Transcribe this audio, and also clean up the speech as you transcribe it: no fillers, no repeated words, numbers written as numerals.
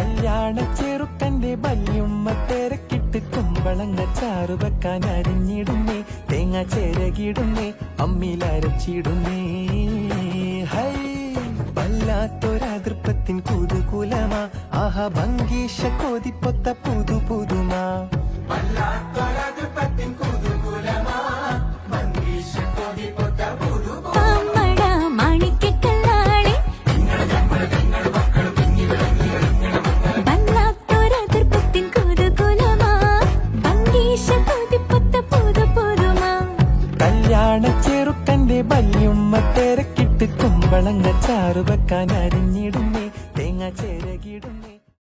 കല്യാണ ചെറുക്കന്റെ ബല്യുമ്മ തിരക്കിട്ട് കുമ്പളങ്ങ ചാറ് വെക്കാൻ അരിഞ്ഞിടുന്നേ, തേങ്ങ ചിരകിടുന്നേ, അമ്മിലരച്ചിടുന്നേ. ഹൈ വല്ലാത്തൊരതൃപ്പത്തിൻ കുതുകുലമാ, ആഹാ ഭംഗീഷ കൊതിപ്പൊത്ത പുതു പുതുമാ. കല്യാണ ചെറുക്കന്റെ ബല്യുമ്മ തിരക്കിട്ട് കുമ്പളങ്ങ ചാറ് വെക്കാൻ അരിഞ്ഞ